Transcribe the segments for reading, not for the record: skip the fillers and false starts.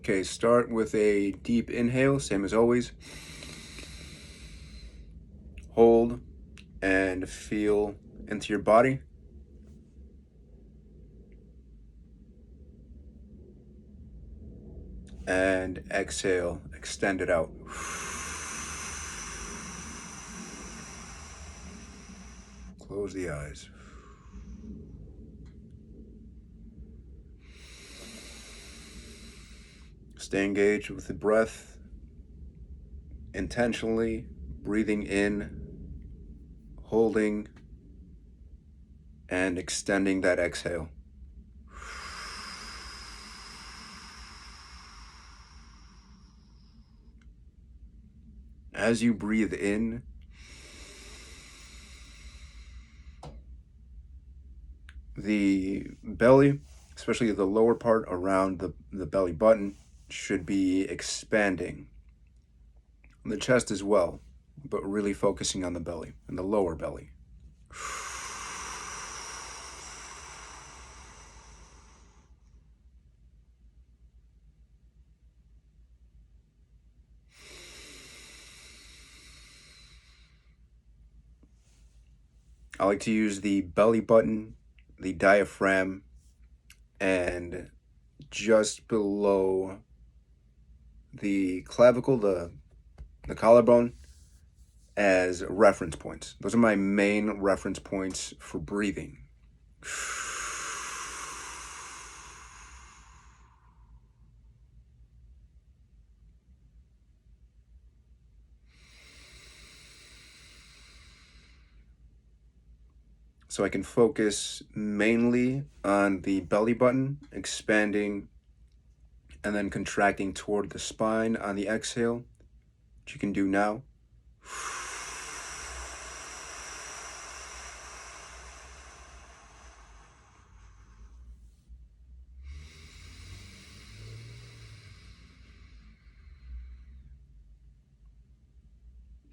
Okay, start with a deep inhale, same as always. Hold and feel into your body. And exhale, extend it out. Close the eyes. Stay engaged with the breath, intentionally breathing in, holding, and extending that exhale. As you breathe in, the belly, especially the lower part around the belly button, should be expanding. The chest as well, but really focusing on the belly and the lower belly. I like to use the belly button, the diaphragm, and just below the clavicle, the collarbone, as reference points. Those are my main reference points for breathing. So I can focus mainly on the belly button, expanding and then contracting toward the spine on the exhale, which you can do now.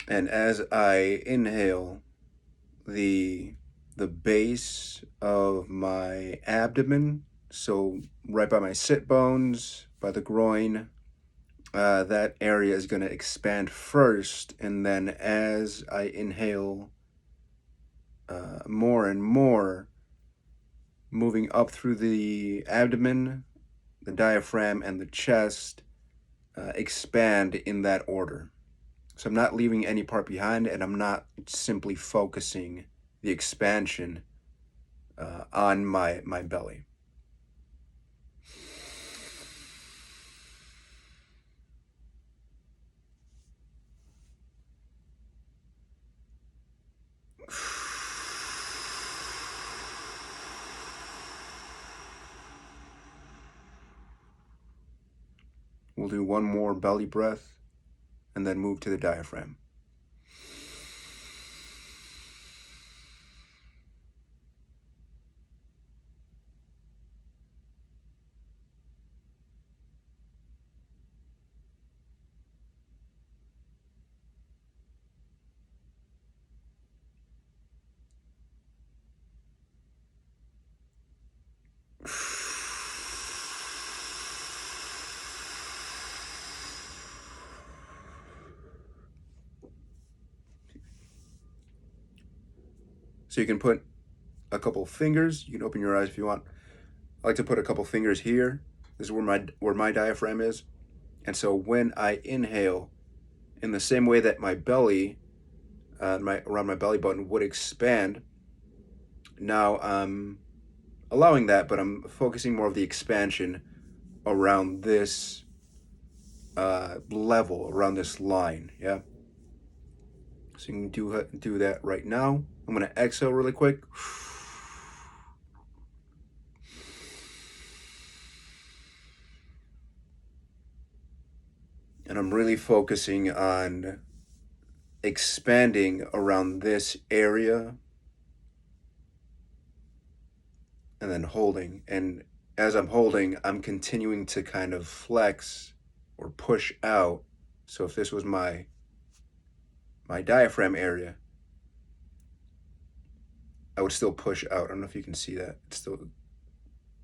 And as I inhale, the base of my abdomen, so right by my sit bones, by the groin, that area is going to expand first, and then as I inhale more and more, moving up through the abdomen, the diaphragm, and the chest, expand in that order. So I'm not leaving any part behind, and I'm not simply focusing the expansion on my belly. We'll do one more belly breath and then move to the diaphragm. So you can put a couple fingers. You can open your eyes if you want. I like to put a couple fingers here. This is where my diaphragm is. And so when I inhale, in the same way that my belly, around my belly button would expand, now I'm allowing that, but I'm focusing more of the expansion around this level, around this line. Yeah. So you can do that right now. I'm gonna exhale really quick. And I'm really focusing on expanding around this area and then holding. And as I'm holding, I'm continuing to kind of flex or push out. So if this was my diaphragm area, I would still push out. I don't know if you can see that. It's still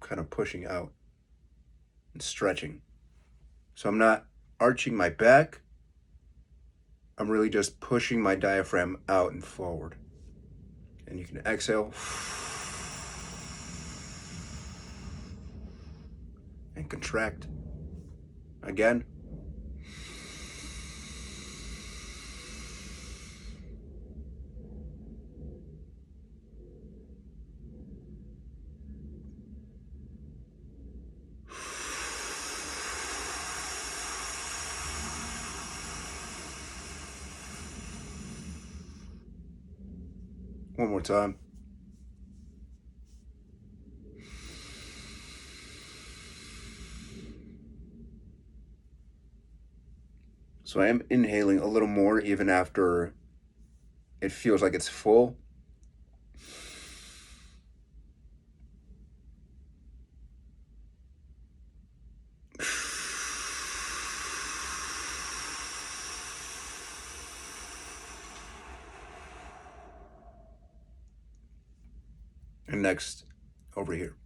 kind of pushing out and stretching. So I'm not arching my back. I'm really just pushing my diaphragm out and forward. And you can exhale and contract. Again. One more time. So I am inhaling a little more even after it feels like it's full. And next, over here,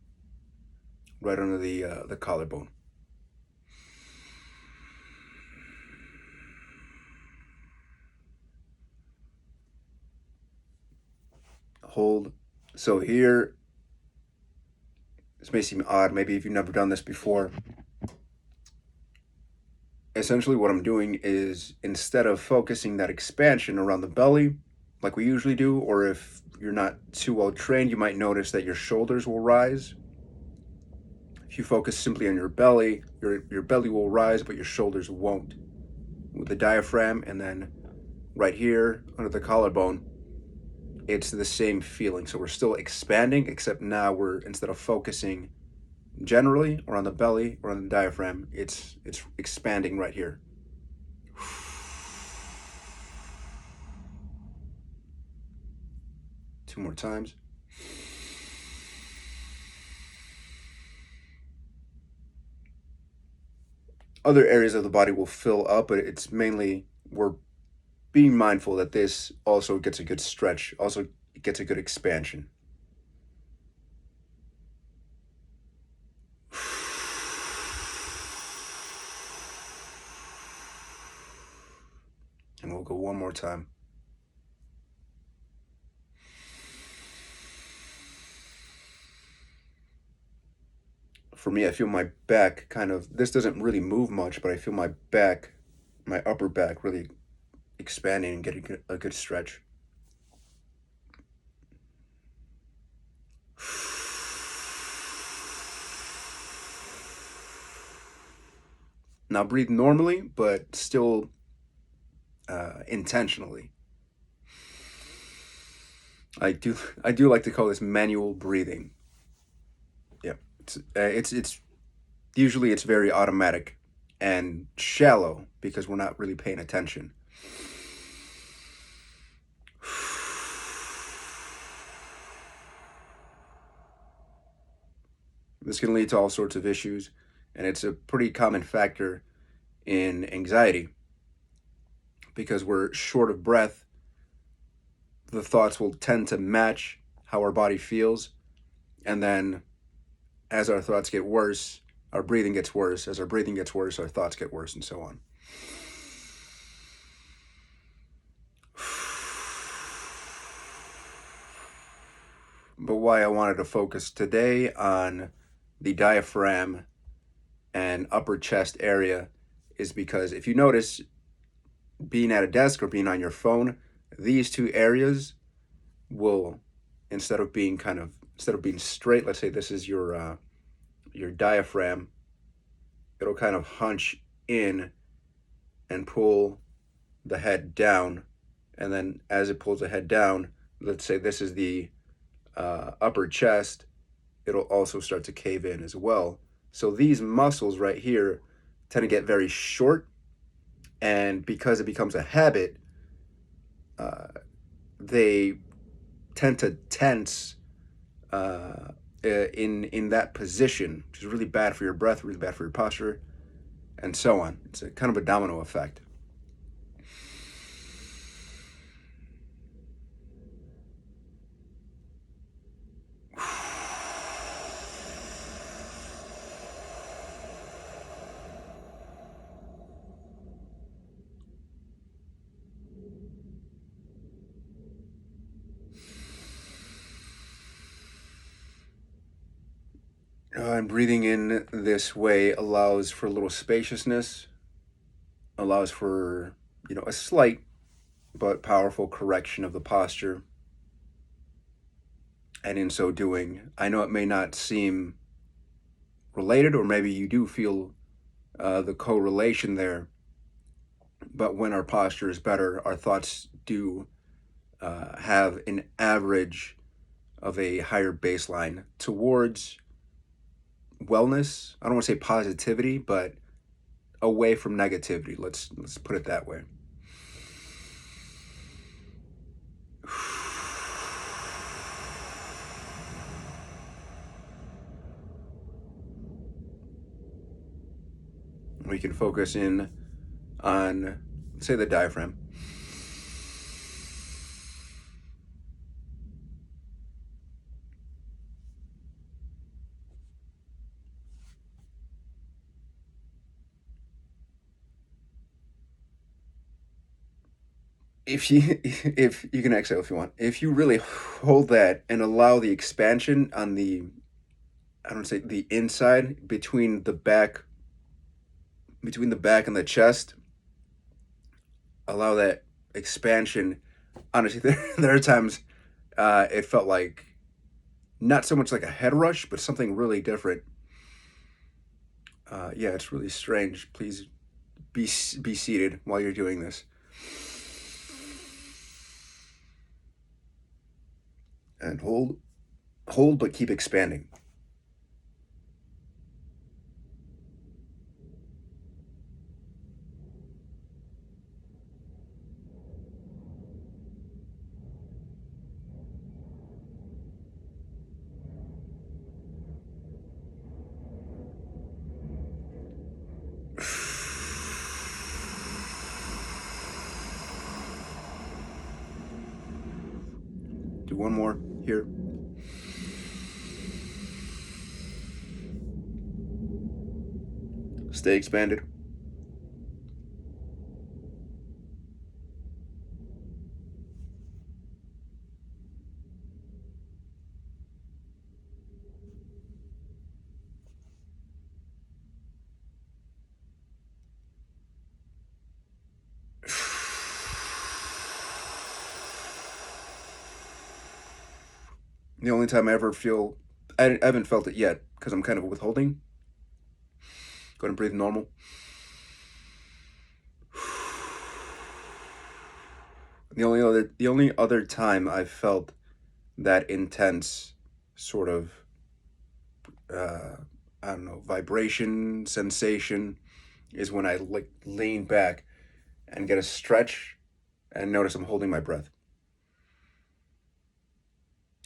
right under the collarbone. Hold. So here, this may seem odd, maybe if you've never done this before. Essentially what I'm doing is, instead of focusing that expansion around the belly, like we usually do, or if you're not too well trained, you might notice that your shoulders will rise. If you focus simply on your belly, your belly will rise, but your shoulders won't. With the diaphragm, and then right here under the collarbone, it's the same feeling. So we're still expanding, except now we're, instead of focusing generally or on the belly or on the diaphragm, it's expanding right here. Two more times. Other areas of the body will fill up, but it's mainly, we're being mindful that this also gets a good stretch, also gets a good expansion. And we'll go one more time. For me, I feel my back kind of, this doesn't really move much, but I feel my back, my upper back really expanding and getting a good stretch. Now breathe normally, but still intentionally. I do like to call this manual breathing. Yeah, it's usually it's very automatic and shallow because we're not really paying attention. This can lead to all sorts of issues, and it's a pretty common factor in anxiety because we're short of breath. The thoughts will tend to match how our body feels, and then as our thoughts get worse, our breathing gets worse. As our breathing gets worse, our thoughts get worse, and so on. But why I wanted to focus today on the diaphragm and upper chest area is because if you notice, being at a desk or being on your phone, these two areas will, instead of being straight, let's say this is your diaphragm, it'll kind of hunch in and pull the head down, and then as it pulls the head down, let's say this is the upper chest, it'll also start to cave in as well. So these muscles right here tend to get very short, and because it becomes a habit, they tend to tense in that position, which is really bad for your breath, really bad for your posture, and so on. It's a kind of a domino effect. And breathing in this way allows for a little spaciousness, allows for, a slight but powerful correction of the posture. And in so doing, I know it may not seem related, or maybe you do feel the correlation there, but when our posture is better, our thoughts do have an average of a higher baseline towards wellness. I don't want to say positivity, but away from negativity. Let's put it that way. We can focus in on, say, the diaphragm. If you can exhale if you want. If you really hold that and allow the expansion on the, I don't say the inside between the back and the chest, allow that expansion. Honestly, there are times it felt like not so much like a head rush, but something really different. Yeah, it's really strange. Please be seated while you're doing this. And hold, but keep expanding. Do one more here. Stay expanded. The only time I ever feel, I haven't felt it yet because I'm kind of withholding. Go ahead and breathe normal. The only other time I've felt that intense sort of I don't know, vibration sensation is when I lean back and get a stretch and notice I'm holding my breath.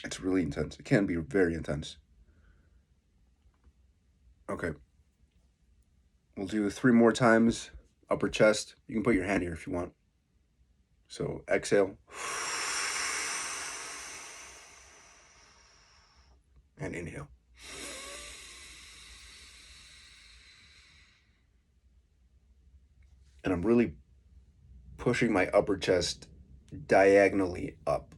It's really intense. It can be very intense. Okay. We'll do 3 more times. Upper chest. You can put your hand here if you want. So exhale. And inhale. And I'm really pushing my upper chest diagonally up.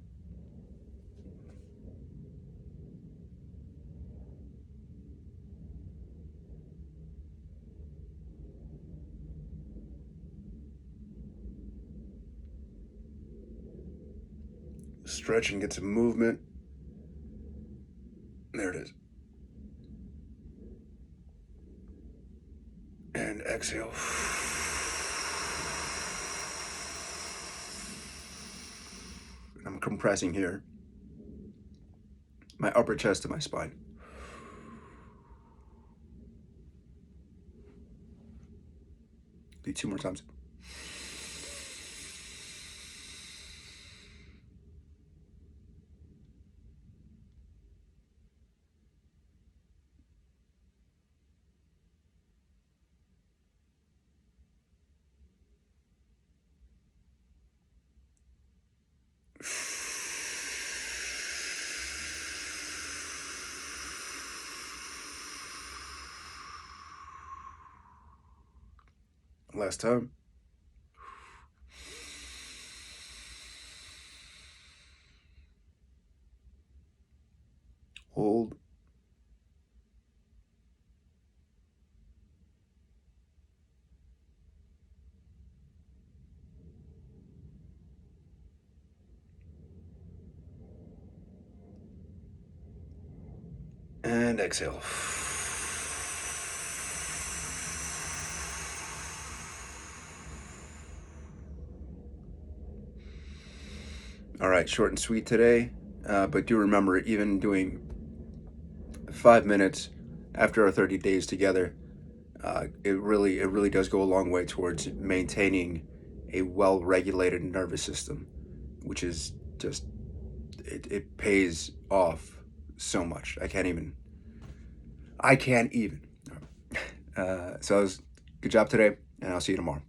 Stretch and get some movement. There it is. And exhale. I'm compressing here. My upper chest to my spine. Do 2 more times. Last time. Hold. And exhale. All right, short and sweet today, but do remember, even doing 5 minutes after our 30 days together, it really does go a long way towards maintaining a well-regulated nervous system, which is just it pays off so much. I can't even. So it was good job today, and I'll see you tomorrow.